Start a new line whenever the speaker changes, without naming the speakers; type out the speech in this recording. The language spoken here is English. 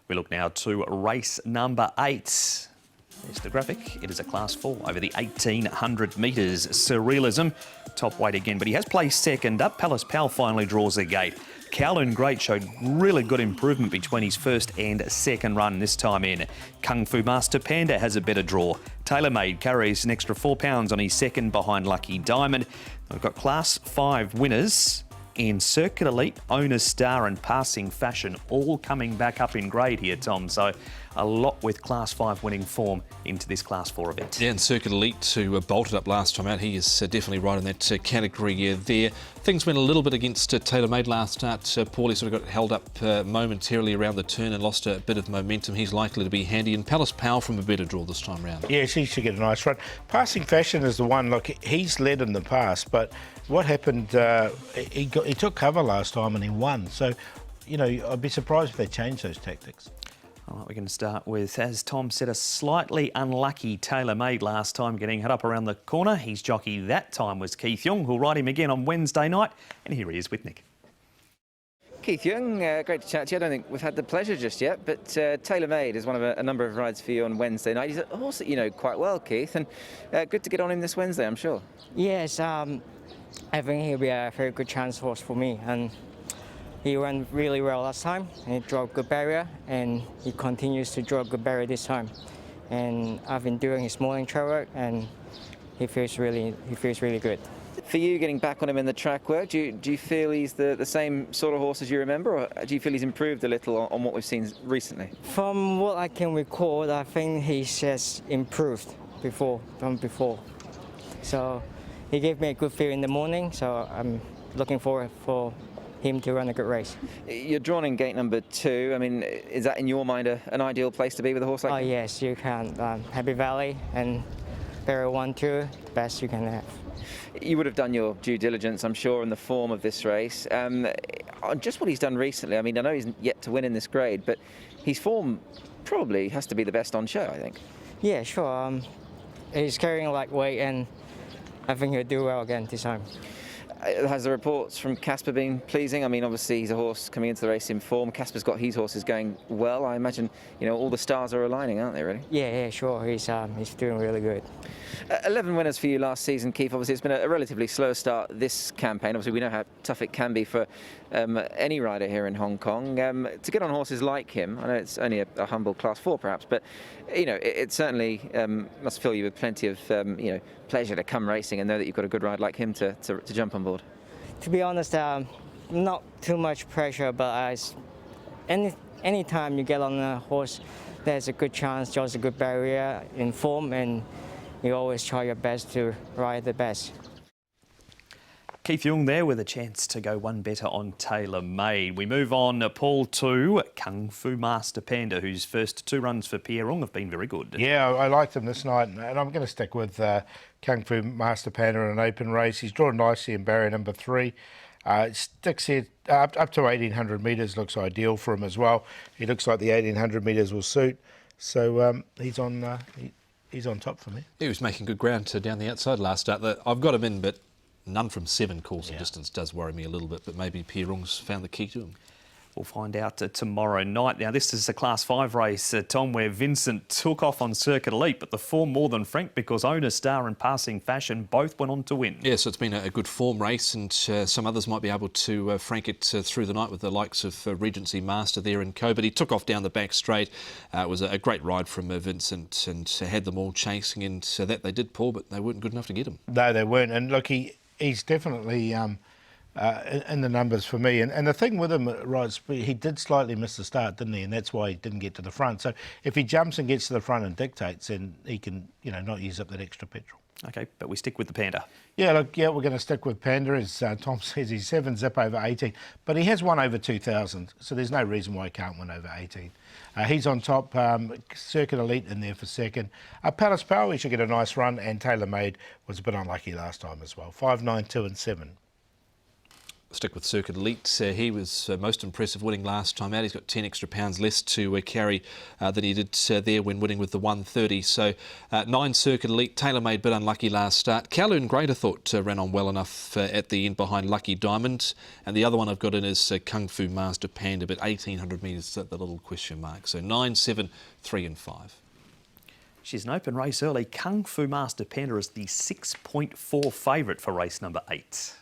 We look now to race number 8. There's the graphic. It is a Class 4 over the 1,800 metres. Surrealism, top weight again, but he has placed second up. Palace Pal finally draws the gate. Kowloon Great showed really good improvement between his first and second run this time in. Kung Fu Master Panda has a better draw. TaylorMade carries an extra £4 on his second behind Lucky Diamond. We've got Class 5 winners and Circuit Elite, Owner's Star and Passing Fashion all coming back up in grade here, Tom. So a lot with Class 5 winning form into this Class 4 event.
Yeah, and Circuit Elite, who bolted up last time out, he is definitely right in that category there. Things went a little bit against TaylorMade last start. Paulie sort of got held up momentarily around the turn and lost a bit of momentum. He's likely to be handy. And Palace Power from a better draw this time round.
Yes, he should get a nice run. Passing Fashion is the one, look, he's led in the past, but what happened, he took cover last time and he won. So, you know, I'd be surprised if they changed those tactics.
All right, we're going to start with, as Tom said, a slightly unlucky TaylorMade last time, getting hit up around the corner. His jockey that time was Keith Young, who'll ride him again on Wednesday night. And here he is with Nick.
Keith Young, great to chat to you. I don't think we've had the pleasure just yet, but TaylorMade is one of a number of rides for you on Wednesday night. He's a horse that you know quite well, Keith, and good to get on him this Wednesday, I'm sure.
Yes, I think he'll be a very good chance horse for me, and he ran really well last time. He drove good barrier, and he continues to draw good barrier this time. And I've been doing his morning trail work, and he feels really good.
For you, getting back on him in the track work, do you feel he's the same sort of horse as you remember, or do you feel he's improved a little on what we've seen recently?
From what I can recall, I think he's just improved from before. So he gave me a good feel in the morning, so I'm looking forward for him to run a good race.
You're drawn in gate number 2. I mean, is that in your mind an ideal place to be with a horse like him?
Oh yes, you can. Happy Valley and Barrier 1, 2, the best you can have.
You would have done your due diligence, I'm sure, in the form of this race. On just what he's done recently, I mean, I know he's yet to win in this grade, but his form probably has to be the best on show, I think.
Yeah, sure. He's carrying lightweight, and I think he'll do well again this time.
Has the reports from Casper been pleasing? I mean, obviously he's a horse coming into the race in form. Casper's got his horses going well. I imagine, you know, all the stars are aligning, aren't they, really?
Yeah, sure. He's doing really good.
11 winners for you last season, Keith. Obviously, it's been a relatively slow start this campaign. Obviously, we know how tough it can be for any rider here in Hong Kong. To get on horses like him, I know it's only a humble Class 4 perhaps, but, you know, it certainly must fill you with plenty of, you know, pleasure to come racing and know that you've got a good ride like him to jump on board.
To be honest, not too much pressure, but any time you get on a horse, there's a good chance, just a good barrier in form, and you always try your best to ride the best.
Keith Young there with a chance to go one better on TaylorMade. We move on, Paul, to Kung Fu Master Panda, whose first 2 runs for Pierrong have been very good.
Yeah, I liked him this night, and I'm going to stick with Kung Fu Master Panda in an open race. He's drawn nicely in barrier number 3. Sticks here up to 1,800 metres looks ideal for him as well. He looks like the 1,800 metres will suit. So he's on top for me.
He was making good ground down the outside last start. I've got him in, but none from 7 course of distance does worry me a little bit, but maybe Pierrong's found the key to him.
We'll find out tomorrow night. Now, this is a Class 5 race, Tom, where Vincent took off on Circuit Elite, but the form more than frank because Owner's Star and Passing Fashion both went on to win.
Yeah, so it's been a good form race, and some others might be able to frank it through the night with the likes of Regency Master there in Co. But he took off down the back straight. It was a great ride from Vincent, and had them all chasing, and that they did, Paul, but they weren't good enough to get him.
No, they weren't. And look, he's definitely in the numbers for me. And the thing with him, right, he did slightly miss the start, didn't he? And that's why he didn't get to the front. So if he jumps and gets to the front and dictates, then he can, you know, not use up that extra petrol.
OK, but we stick with the Panda.
Yeah, look, we're going to stick with Panda. As Tom says, he's 7 zip over 18, but he has won over 2,000, so there's no reason why he can't win over 18. He's on top, Circuit Elite in there for second. Palace Power, he should get a nice run, and TaylorMade was a bit unlucky last time as well. 5, 9, 2 and 7.
Stick with Circuit Elite. He was most impressive winning last time out. He's got 10 extra pounds less to carry than he did there when winning with the 130. So 9 Circuit Elite. TaylorMade bit unlucky last start. Kowloon Great I thought ran on well enough at the end behind Lucky Diamond. And the other one I've got in is Kung Fu Master Panda, but 1800 metres at the little question mark. So 9, 7, 3 and 5.
She's an open race early. Kung Fu Master Panda is the 6.4 favourite for race number 8.